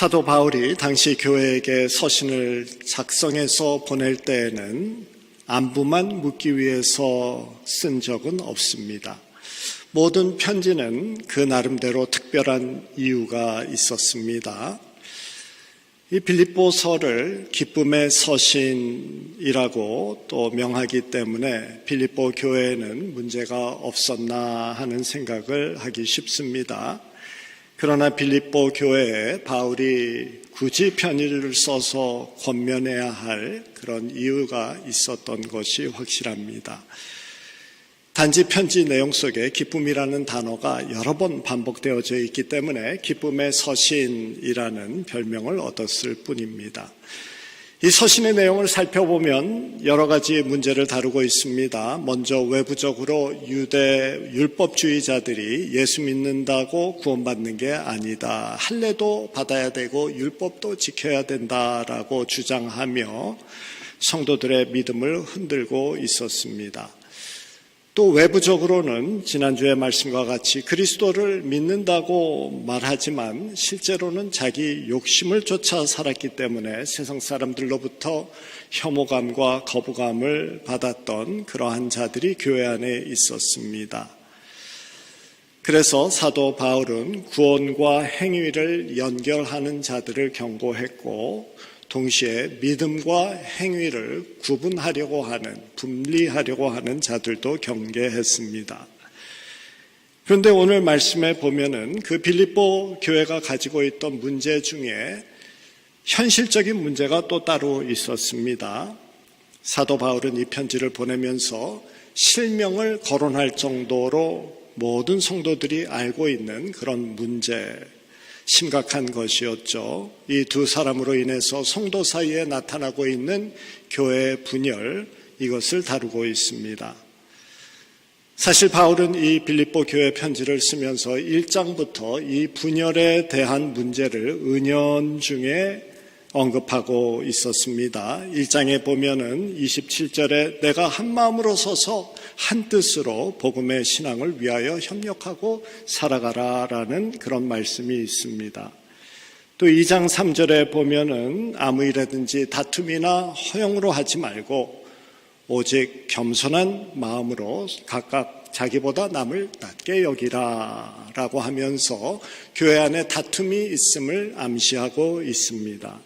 사도 바울이 당시 교회에게 서신을 작성해서 보낼 때에는 안부만 묻기 위해서 쓴 적은 없습니다. 모든 편지는 그 나름대로 특별한 이유가 있었습니다. 이 빌립보서를 기쁨의 서신이라고 또 명하기 때문에 빌립보 교회에는 문제가 없었나 하는 생각을 하기 쉽습니다. 그러나 빌립보 교회에 바울이 굳이 편지를 써서 권면해야 할 그런 이유가 있었던 것이 확실합니다. 단지 편지 내용 속에 기쁨이라는 단어가 여러 번 반복되어져 있기 때문에 기쁨의 서신이라는 별명을 얻었을 뿐입니다. 이 서신의 내용을 살펴보면 여러 가지 문제를 다루고 있습니다. 먼저 외부적으로 유대 율법주의자들이 예수 믿는다고 구원받는 게 아니다. 할례도 받아야 되고 율법도 지켜야 된다라고 주장하며 성도들의 믿음을 흔들고 있었습니다. 또 외부적으로는 지난주의 말씀과 같이 그리스도를 믿는다고 말하지만 실제로는 자기 욕심을 쫓아 살았기 때문에 세상 사람들로부터 혐오감과 거부감을 받았던 그러한 자들이 교회 안에 있었습니다. 그래서 사도 바울은 구원과 행위를 연결하는 자들을 경고했고 동시에 믿음과 행위를 구분하려고 하는, 분리하려고 하는 자들도 경계했습니다. 그런데 오늘 말씀에 보면은 그 빌립보 교회가 가지고 있던 문제 중에 현실적인 문제가 또 따로 있었습니다. 사도 바울은 이 편지를 보내면서 실명을 거론할 정도로 모든 성도들이 알고 있는 그런 문제, 심각한 것이었죠. 이 두 사람으로 인해서 성도 사이에 나타나고 있는 교회의 분열, 이것을 다루고 있습니다. 사실 바울은 이 빌립보 교회 편지를 쓰면서 1장부터 이 분열에 대한 문제를 은연중에 언급하고 있었습니다. 1장에 보면은 27절에 내가 한 마음으로 서서 한 뜻으로 복음의 신앙을 위하여 협력하고 살아가라라는 그런 말씀이 있습니다. 또 2장 3절에 보면은 아무 일이든지 다툼이나 허용으로 하지 말고 오직 겸손한 마음으로 각각 자기보다 남을 낮게 여기라 라고 하면서 교회 안에 다툼이 있음을 암시하고 있습니다.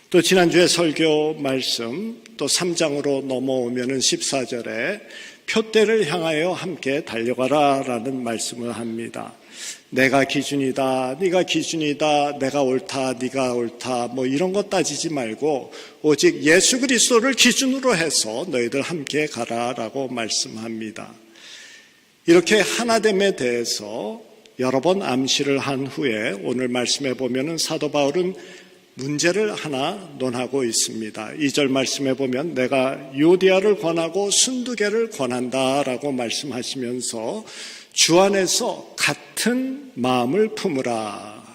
또 지난주에 설교 말씀 또 3장으로 넘어오면은 14절에 표대를 향하여 함께 달려가라 라는 말씀을 합니다. 내가 기준이다, 네가 기준이다, 내가 옳다, 네가 옳다 뭐 이런 거 따지지 말고 오직 예수 그리스도를 기준으로 해서 너희들 함께 가라 라고 말씀합니다. 이렇게 하나됨에 대해서 여러 번 암시를 한 후에 오늘 말씀에 보면은 사도 바울은 문제를 하나 논하고 있습니다. 2절 말씀에 보면 내가 유오디아를 권하고 순두개를 권한다라고 말씀하시면서 주 안에서 같은 마음을 품으라.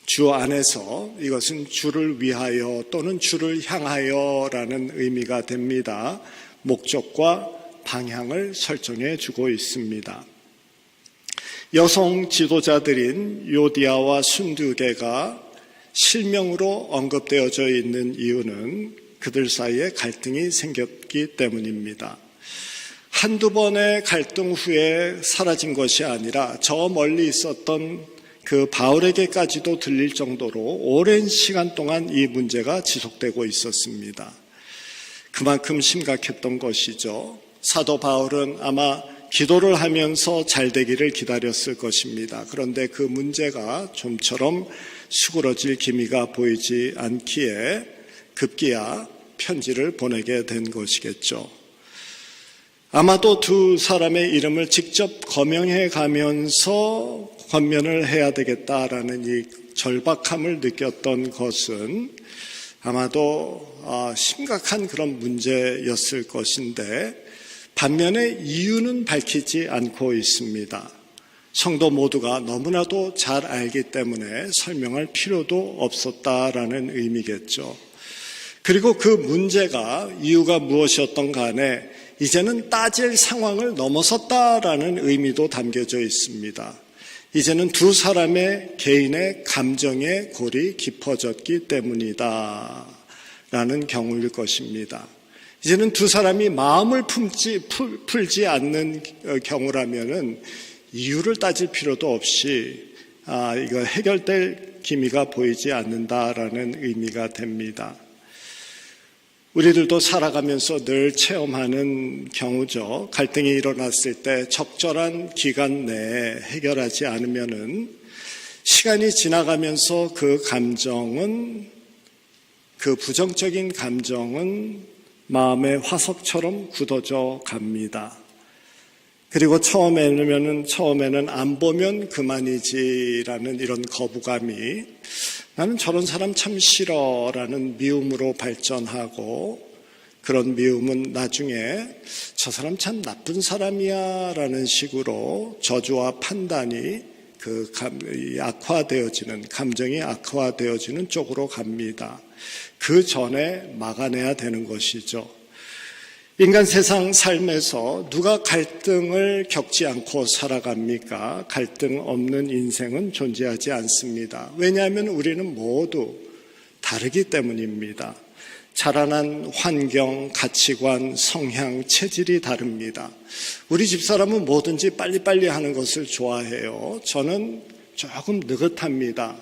주 안에서 이것은 주를 위하여 또는 주를 향하여라는 의미가 됩니다. 목적과 방향을 설정해 주고 있습니다. 여성 지도자들인 유오디아와 순두개가 실명으로 언급되어져 있는 이유는 그들 사이에 갈등이 생겼기 때문입니다. 한두 번의 갈등 후에 사라진 것이 아니라 저 멀리 있었던 그 바울에게까지도 들릴 정도로 오랜 시간 동안 이 문제가 지속되고 있었습니다. 그만큼 심각했던 것이죠. 사도 바울은 아마 기도를 하면서 잘 되기를 기다렸을 것입니다. 그런데 그 문제가 좀처럼 수그러질 기미가 보이지 않기에 급기야 편지를 보내게 된 것이겠죠. 아마도 두 사람의 이름을 직접 거명해 가면서 권면을 해야 되겠다라는 이 절박함을 느꼈던 것은 아마도 심각한 그런 문제였을 것인데 반면에 이유는 밝히지 않고 있습니다. 성도 모두가 너무나도 잘 알기 때문에 설명할 필요도 없었다라는 의미겠죠. 그리고 그 문제가 이유가 무엇이었던 간에 이제는 따질 상황을 넘어섰다라는 의미도 담겨져 있습니다. 이제는 두 사람의 개인의 감정의 골이 깊어졌기 때문이다 라는 경우일 것입니다. 이제는 두 사람이 마음을 풀지 않는 경우라면은 이유를 따질 필요도 없이 이거 해결될 기미가 보이지 않는다라는 의미가 됩니다. 우리들도 살아가면서 늘 체험하는 경우죠. 갈등이 일어났을 때 적절한 기간 내에 해결하지 않으면은 시간이 지나가면서 그 부정적인 감정은 마음의 화석처럼 굳어져 갑니다. 그리고 처음에는 안 보면 그만이지라는 이런 거부감이 나는 저런 사람 참 싫어라는 미움으로 발전하고, 그런 미움은 나중에 저 사람 참 나쁜 사람이야 라는 식으로 저주와 판단이 감정이 악화되어지는 쪽으로 갑니다. 그 전에 막아내야 되는 것이죠. 인간 세상 삶에서 누가 갈등을 겪지 않고 살아갑니까? 갈등 없는 인생은 존재하지 않습니다. 왜냐하면 우리는 모두 다르기 때문입니다. 자라난 환경, 가치관, 성향, 체질이 다릅니다. 우리 집사람은 뭐든지 빨리빨리 하는 것을 좋아해요. 저는 조금 느긋합니다.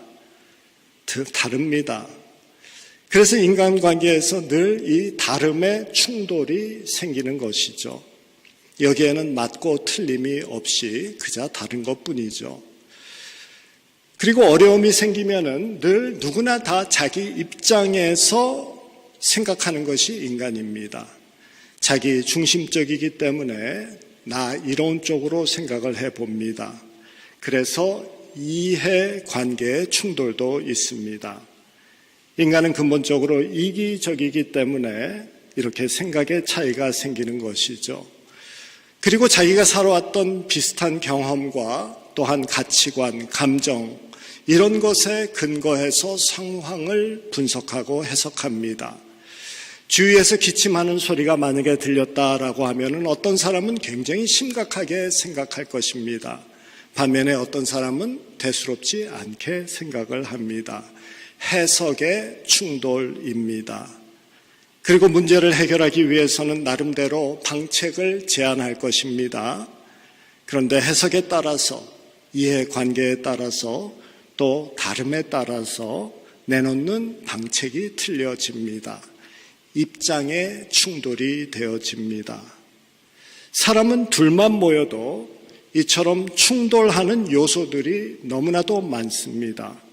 다릅니다. 그래서 인간관계에서 늘 이 다름의 충돌이 생기는 것이죠. 여기에는 맞고 틀림이 없이 그저 다른 것뿐이죠. 그리고 어려움이 생기면은 늘 누구나 다 자기 입장에서 생각하는 것이 인간입니다. 자기 중심적이기 때문에 나 이런 쪽으로 생각을 해봅니다. 그래서 이해관계의 충돌도 있습니다. 인간은 근본적으로 이기적이기 때문에 이렇게 생각의 차이가 생기는 것이죠. 그리고 자기가 살아왔던 비슷한 경험과 또한 가치관, 감정, 이런 것에 근거해서 상황을 분석하고 해석합니다. 주위에서 기침하는 소리가 만약에 들렸다라고 하면은 어떤 사람은 굉장히 심각하게 생각할 것입니다. 반면에 어떤 사람은 대수롭지 않게 생각을 합니다. 해석의 충돌입니다. 그리고 문제를 해결하기 위해서는 나름대로 방책을 제안할 것입니다. 그런데 해석에 따라서, 이해관계에 따라서, 또 다름에 따라서 내놓는 방책이 틀려집니다. 입장의 충돌이 되어집니다. 사람은 둘만 모여도 이처럼 충돌하는 요소들이 너무나도 많습니다.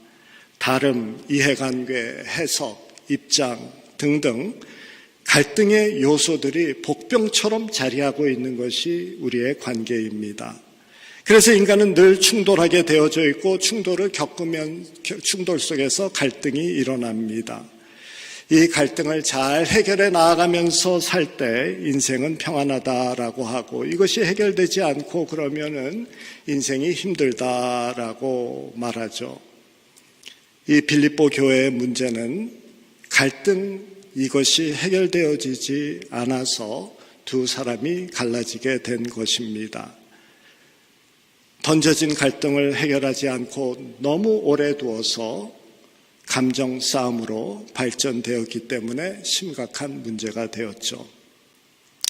다름, 이해관계, 해석, 입장 등등 갈등의 요소들이 복병처럼 자리하고 있는 것이 우리의 관계입니다. 그래서 인간은 늘 충돌하게 되어져 있고 충돌을 겪으면 충돌 속에서 갈등이 일어납니다. 이 갈등을 잘 해결해 나아가면서 살 때 인생은 평안하다라고 하고, 이것이 해결되지 않고 그러면은 인생이 힘들다라고 말하죠. 이 빌립보 교회의 문제는 갈등 이것이 해결되어지지 않아서 두 사람이 갈라지게 된 것입니다. 던져진 갈등을 해결하지 않고 너무 오래 두어서 감정 싸움으로 발전되었기 때문에 심각한 문제가 되었죠.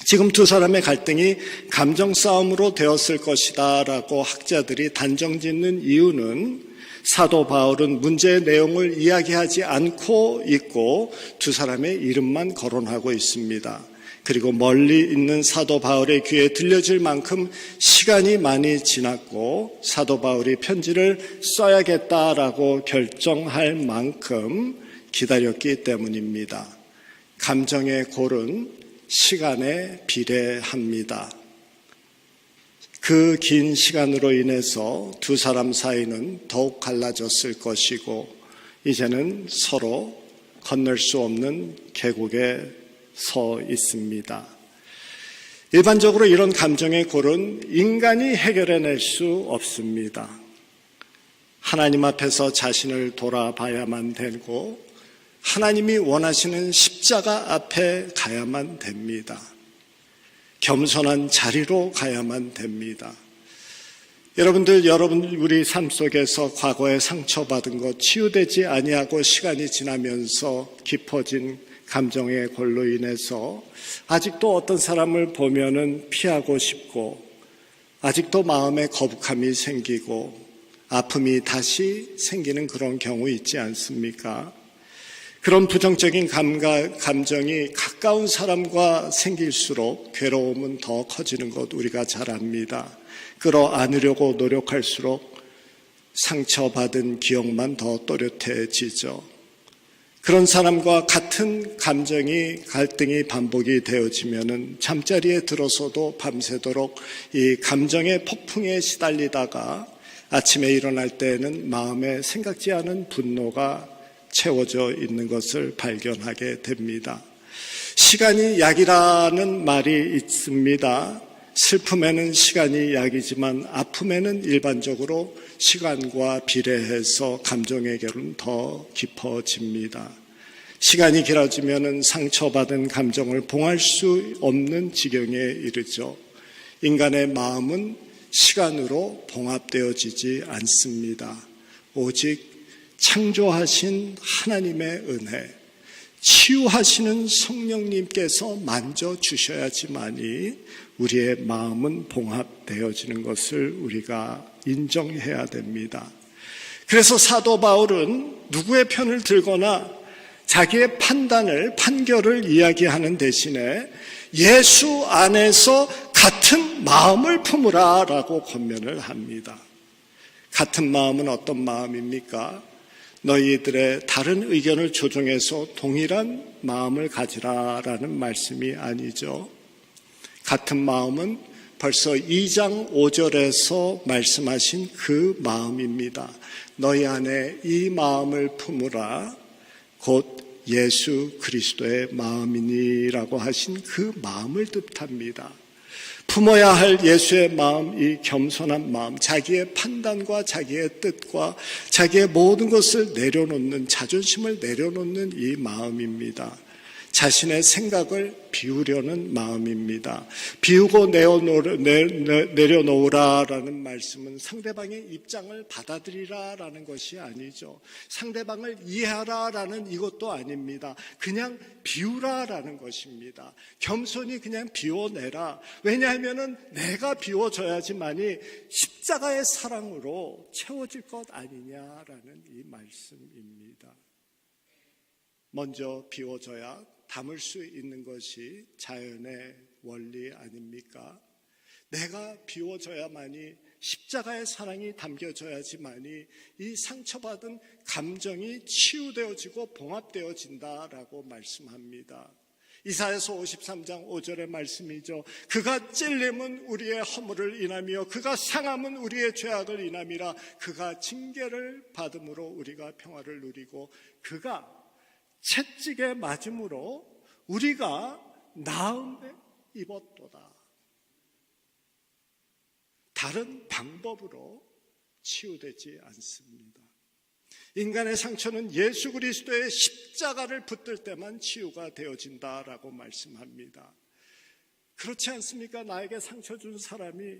지금 두 사람의 갈등이 감정 싸움으로 되었을 것이다라고 학자들이 단정짓는 이유는 사도 바울은 문제의 내용을 이야기하지 않고 있고 두 사람의 이름만 거론하고 있습니다. 그리고 멀리 있는 사도 바울의 귀에 들려질 만큼 시간이 많이 지났고 사도 바울이 편지를 써야겠다라고 결정할 만큼 기다렸기 때문입니다. 감정의 골은 시간에 비례합니다. 그 긴 시간으로 인해서 두 사람 사이는 더욱 갈라졌을 것이고 이제는 서로 건널 수 없는 계곡에 서 있습니다. 일반적으로 이런 감정의 골은 인간이 해결해낼 수 없습니다. 하나님 앞에서 자신을 돌아봐야만 되고 하나님이 원하시는 십자가 앞에 가야만 됩니다. 겸손한 자리로 가야만 됩니다. 여러분 우리 삶 속에서 과거에 상처받은 것 치유되지 아니하고 시간이 지나면서 깊어진 감정의 골로 인해서 아직도 어떤 사람을 보면은 피하고 싶고 아직도 마음에 거북함이 생기고 아픔이 다시 생기는 그런 경우 있지 않습니까? 그런 부정적인 감정이 가까운 사람과 생길수록 괴로움은 더 커지는 것 우리가 잘 압니다. 끌어안으려고 노력할수록 상처받은 기억만 더 또렷해지죠. 그런 사람과 같은 갈등이 반복이 되어지면은 잠자리에 들어서도 밤새도록 이 감정의 폭풍에 시달리다가 아침에 일어날 때에는 마음에 생각지 않은 분노가 채워져 있는 것을 발견하게 됩니다. 시간이 약이라는 말이 있습니다. 슬픔에는 시간이 약이지만 아픔에는 일반적으로 시간과 비례해서 감정의 결은 더 깊어집니다. 시간이 길어지면 상처받은 감정을 봉할 수 없는 지경에 이르죠. 인간의 마음은 시간으로 봉합되어지지 않습니다. 오직 창조하신 하나님의 은혜, 치유하시는 성령님께서 만져주셔야지만이 우리의 마음은 봉합되어지는 것을 우리가 인정해야 됩니다. 그래서 사도 바울은 누구의 편을 들거나 자기의 판결을 이야기하는 대신에 예수 안에서 같은 마음을 품으라 라고 권면을 합니다. 같은 마음은 어떤 마음입니까? 너희들의 다른 의견을 조정해서 동일한 마음을 가지라라는 말씀이 아니죠. 같은 마음은 벌써 2장 5절에서 말씀하신 그 마음입니다. 너희 안에 이 마음을 품으라 곧 예수 그리스도의 마음이니라고 하신 그 마음을 뜻합니다. 품어야 할 예수의 마음, 이 겸손한 마음, 자기의 판단과 자기의 뜻과 자기의 모든 것을 내려놓는, 자존심을 내려놓는 이 마음입니다. 자신의 생각을 비우려는 마음입니다. 비우고 내려놓으라라는 말씀은 상대방의 입장을 받아들이라라는 것이 아니죠. 상대방을 이해하라라는 이것도 아닙니다. 그냥 비우라라는 것입니다. 겸손히 그냥 비워내라. 왜냐하면 내가 비워져야지만이 십자가의 사랑으로 채워질 것 아니냐라는 이 말씀입니다. 먼저 비워져야 담을 수 있는 것이 자연의 원리 아닙니까? 내가 비워져야만이 십자가의 사랑이 담겨져야지만이 이 상처받은 감정이 치유되어지고 봉합되어진다라고 말씀합니다. 이사야서 53장 5절의 말씀이죠. 그가 찔림은 우리의 허물을 인하며 그가 상함은 우리의 죄악을 인함이라. 그가 징계를 받음으로 우리가 평화를 누리고 그가 채찍에 맞음으로 우리가 나음에 입었도다. 다른 방법으로 치유되지 않습니다. 인간의 상처는 예수 그리스도의 십자가를 붙들 때만 치유가 되어진다라고 말씀합니다. 그렇지 않습니까? 나에게 상처 준 사람이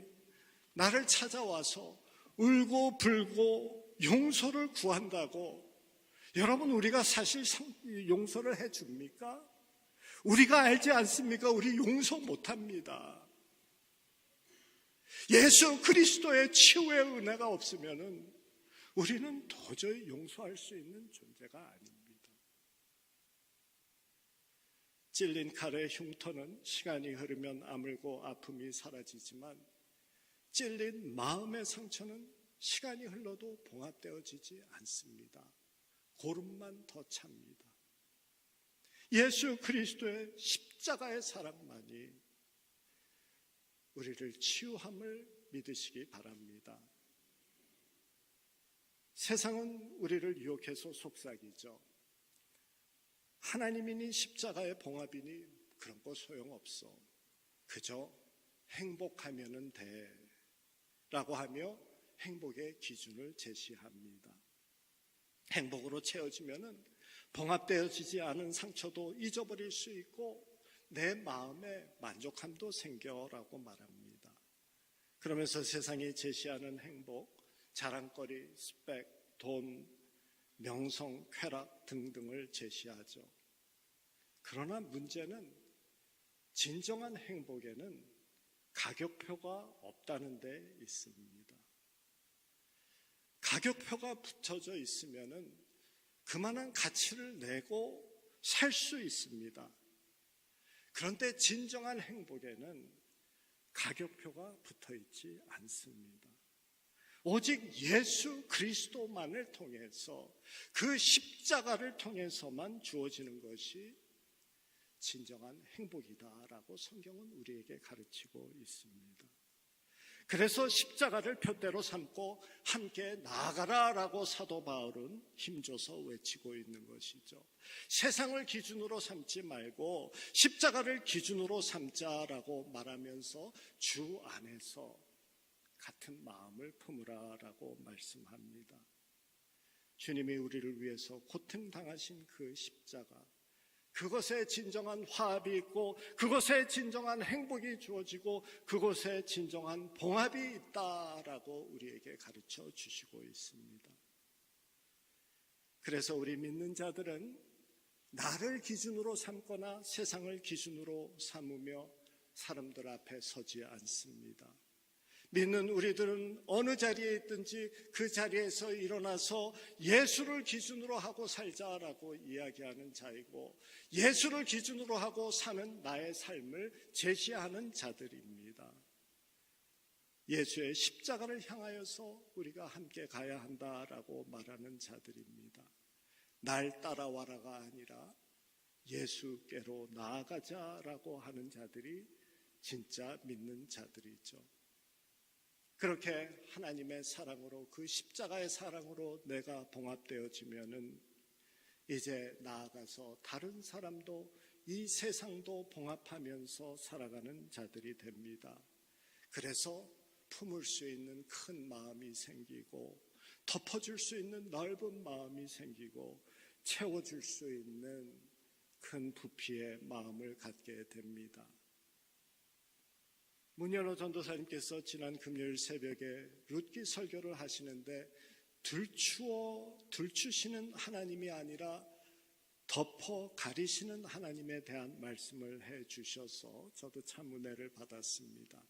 나를 찾아와서 울고 불고 용서를 구한다고 여러분 우리가 사실 용서를 해줍니까? 우리가 알지 않습니까? 우리 용서 못합니다. 예수 그리스도의 치유의 은혜가 없으면 우리는 도저히 용서할 수 있는 존재가 아닙니다. 찔린 칼의 흉터는 시간이 흐르면 아물고 아픔이 사라지지만 찔린 마음의 상처는 시간이 흘러도 봉합되어지지 않습니다. 고름만 더 찹니다. 예수 그리스도의 십자가의 사랑만이 우리를 치유함을 믿으시기 바랍니다. 세상은 우리를 유혹해서 속삭이죠. 하나님이니 십자가의 봉합이니 그런 거 소용없어. 그저 행복하면은 돼 라고 하며 행복의 기준을 제시합니다. 행복으로 채워지면은 봉합되어지지 않은 상처도 잊어버릴 수 있고 내 마음에 만족함도 생겨라고 말합니다. 그러면서 세상이 제시하는 행복, 자랑거리, 스펙, 돈, 명성, 쾌락 등등을 제시하죠. 그러나 문제는 진정한 행복에는 가격표가 없다는 데 있습니다. 가격표가 붙여져 있으면은 그만한 가치를 내고 살 수 있습니다. 그런데 진정한 행복에는 가격표가 붙어 있지 않습니다. 오직 예수 그리스도만을 통해서, 그 십자가를 통해서만 주어지는 것이 진정한 행복이다라고 성경은 우리에게 가르치고 있습니다. 그래서 십자가를 표대로 삼고 함께 나아가라라고 사도 바울은 힘줘서 외치고 있는 것이죠. 세상을 기준으로 삼지 말고 십자가를 기준으로 삼자라고 말하면서 주 안에서 같은 마음을 품으라라고 말씀합니다. 주님이 우리를 위해서 고통당하신 그 십자가, 그것에 진정한 화합이 있고 그것에 진정한 행복이 주어지고 그것에 진정한 봉합이 있다라고 우리에게 가르쳐 주시고 있습니다. 그래서 우리 믿는 자들은 나를 기준으로 삼거나 세상을 기준으로 삼으며 사람들 앞에 서지 않습니다. 믿는 우리들은 어느 자리에 있든지 그 자리에서 일어나서 예수를 기준으로 하고 살자라고 이야기하는 자이고, 예수를 기준으로 하고 사는 나의 삶을 제시하는 자들입니다. 예수의 십자가를 향하여서 우리가 함께 가야 한다라고 말하는 자들입니다. 날 따라와라가 아니라 예수께로 나아가자라고 하는 자들이 진짜 믿는 자들이죠. 그렇게 하나님의 사랑으로, 그 십자가의 사랑으로 내가 봉합되어지면은 이제 나아가서 다른 사람도 이 세상도 봉합하면서 살아가는 자들이 됩니다. 그래서 품을 수 있는 큰 마음이 생기고 덮어줄 수 있는 넓은 마음이 생기고 채워줄 수 있는 큰 부피의 마음을 갖게 됩니다. 문현호 전도사님께서 지난 금요일 새벽에 룻기 설교를 하시는데 들추시는 하나님이 아니라 덮어 가리시는 하나님에 대한 말씀을 해 주셔서 저도 참 은혜를 받았습니다.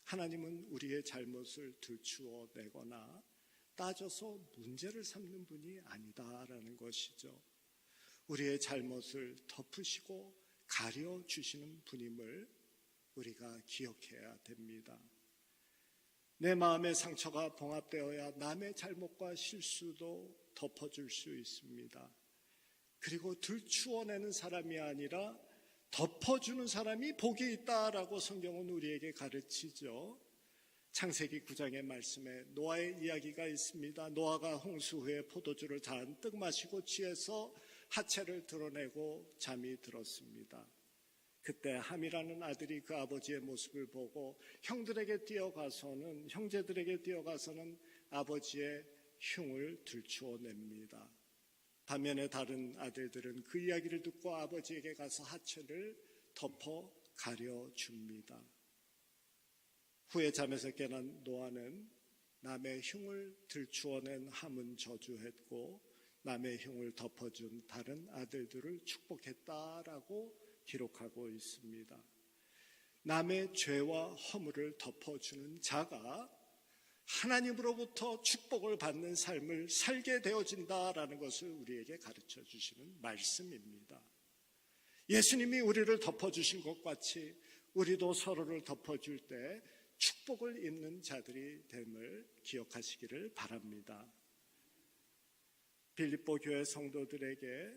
하나님은 우리의 잘못을 들추어 내거나 따져서 문제를 삼는 분이 아니다라는 것이죠. 우리의 잘못을 덮으시고 가려주시는 분임을 우리가 기억해야 됩니다. 내 마음의 상처가 봉합되어야 남의 잘못과 실수도 덮어줄 수 있습니다. 그리고 들추어내는 사람이 아니라 덮어주는 사람이 복이 있다라고 성경은 우리에게 가르치죠. 창세기 9장의 말씀에 노아의 이야기가 있습니다. 노아가 홍수 후에 포도주를 잔뜩 마시고 취해서 하체를 드러내고 잠이 들었습니다. 그때 함이라는 아들이 그 아버지의 모습을 보고 형제들에게 뛰어가서는 아버지의 흉을 들추어냅니다. 반면에 다른 아들들은 그 이야기를 듣고 아버지에게 가서 하체를 덮어 가려줍니다. 후에 잠에서 깨난 노아는 남의 흉을 들추어낸 함은 저주했고 남의 흉을 덮어준 다른 아들들을 축복했다라고 기록하고 있습니다. 남의 죄와 허물을 덮어주는 자가 하나님으로부터 축복을 받는 삶을 살게 되어진다라는 것을 우리에게 가르쳐 주시는 말씀입니다. 예수님이 우리를 덮어주신 것 같이 우리도 서로를 덮어줄 때 축복을 입는 자들이 됨을 기억하시기를 바랍니다. 빌립보 교회 성도들에게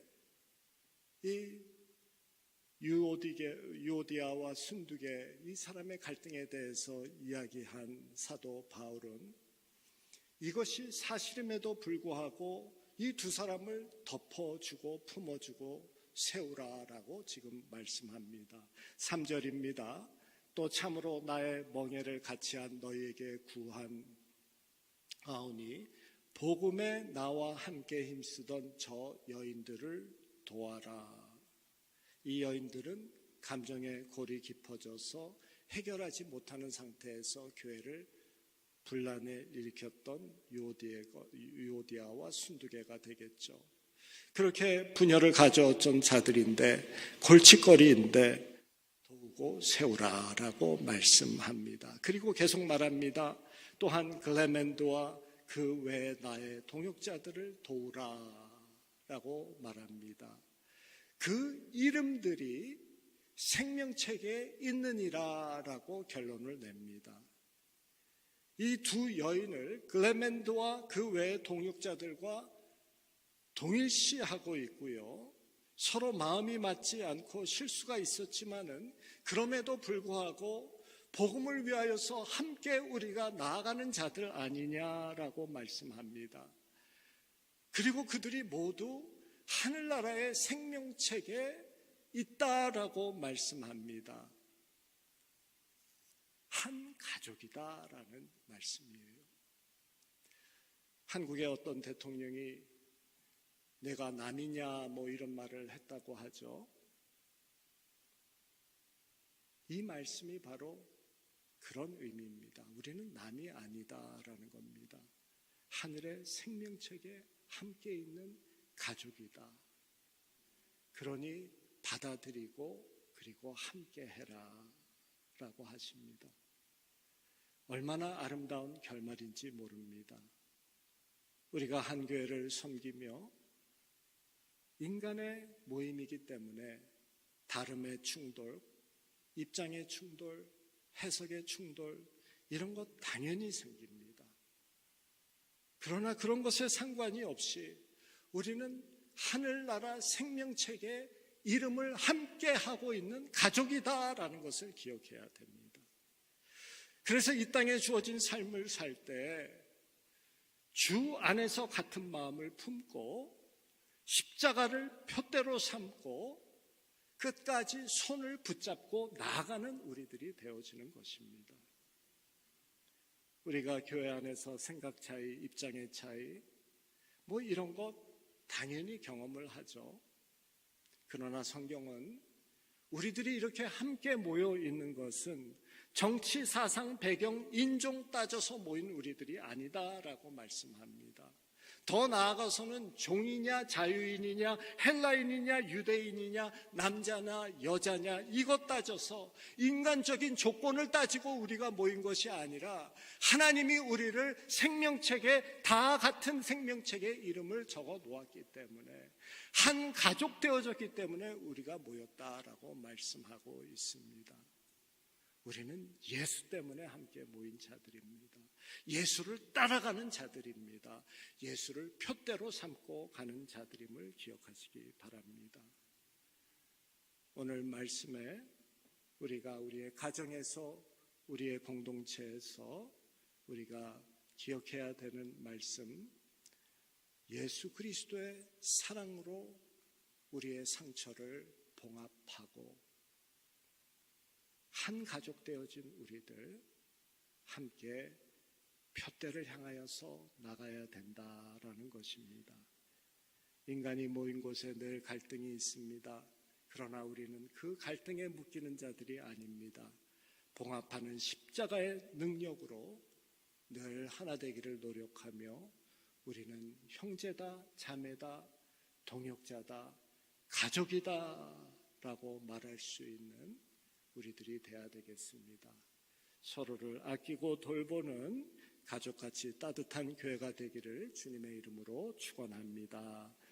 이 유오디아와 순두계 이 사람의 갈등에 대해서 이야기한 사도 바울은 이것이 사실임에도 불구하고 이 두 사람을 덮어주고 품어주고 세우라라고 지금 말씀합니다. 3절입니다. 또 참으로 나의 멍에를 같이한 너희에게 구하오니 복음에 나와 함께 힘쓰던 저 여인들을 도와라. 이 여인들은 감정의 골이 깊어져서 해결하지 못하는 상태에서 교회를 분란을 일으켰던 유오디아와 순두개가 되겠죠. 그렇게 분열을 가져온 자들인데, 골칫거리인데 도우고 세우라라고 말씀합니다. 그리고 계속 말합니다. 또한 글레멘도와 그 외 나의 동역자들을 도우라라고 말합니다. 그 이름들이 생명책에 있느니라라고 결론을 냅니다. 이 두 여인을 글레멘도와 그 외 동역자들과 동일시하고 있고요. 서로 마음이 맞지 않고 실수가 있었지만은 그럼에도 불구하고 복음을 위하여서 함께 우리가 나아가는 자들 아니냐라고 말씀합니다. 그리고 그들이 모두 하늘나라의 생명책에 있다라고 말씀합니다. 한 가족이다라는 말씀이에요. 한국의 어떤 대통령이 내가 남이냐 이런 말을 했다고 하죠. 이 말씀이 바로 그런 의미입니다. 우리는 남이 아니다라는 겁니다. 하늘의 생명책에 함께 있는 가족이다. 그러니 받아들이고 그리고 함께 해라 라고 하십니다. 얼마나 아름다운 결말인지 모릅니다. 우리가 한 교회를 섬기며 인간의 모임이기 때문에 다름의 충돌, 입장의 충돌, 해석의 충돌 이런 것 당연히 생깁니다. 그러나 그런 것에 상관이 없이 우리는 하늘나라 생명책에 이름을 함께 하고 있는 가족이다라는 것을 기억해야 됩니다. 그래서 이 땅에 주어진 삶을 살 때 주 안에서 같은 마음을 품고 십자가를 표대로 삼고 끝까지 손을 붙잡고 나아가는 우리들이 되어지는 것입니다. 우리가 교회 안에서 생각 차이, 입장의 차이 이런 것 당연히 경험을 하죠. 그러나 성경은 우리들이 이렇게 함께 모여 있는 것은 정치, 사상, 배경, 인종 따져서 모인 우리들이 아니다라고 말씀합니다. 더 나아가서는 종이냐 자유인이냐 헬라인이냐 유대인이냐 남자냐 여자냐 이것 따져서 인간적인 조건을 따지고 우리가 모인 것이 아니라 하나님이 우리를 생명책에 다 같은 생명책에 이름을 적어 놓았기 때문에 한 가족 되어졌기 때문에 우리가 모였다라고 말씀하고 있습니다. 우리는 예수 때문에 함께 모인 자들입니다. 예수를 따라가는 자들입니다. 예수를 표대로 삼고 가는 자들임을 기억하시기 바랍니다. 오늘 말씀에 우리가 우리의 가정에서 우리의 공동체에서 우리가 기억해야 되는 말씀, 예수 그리스도의 사랑으로 우리의 상처를 봉합하고 한 가족 되어진 우리들 함께 표대를 향하여서 나가야 된다라는 것입니다. 인간이 모인 곳에 늘 갈등이 있습니다. 그러나 우리는 그 갈등에 묶이는 자들이 아닙니다. 봉합하는 십자가의 능력으로 늘 하나 되기를 노력하며 우리는 형제다, 자매다, 동역자다, 가족이다 라고 말할 수 있는 우리들이 돼야 되겠습니다. 서로를 아끼고 돌보는 가족같이 따뜻한 교회가 되기를 주님의 이름으로 축원합니다.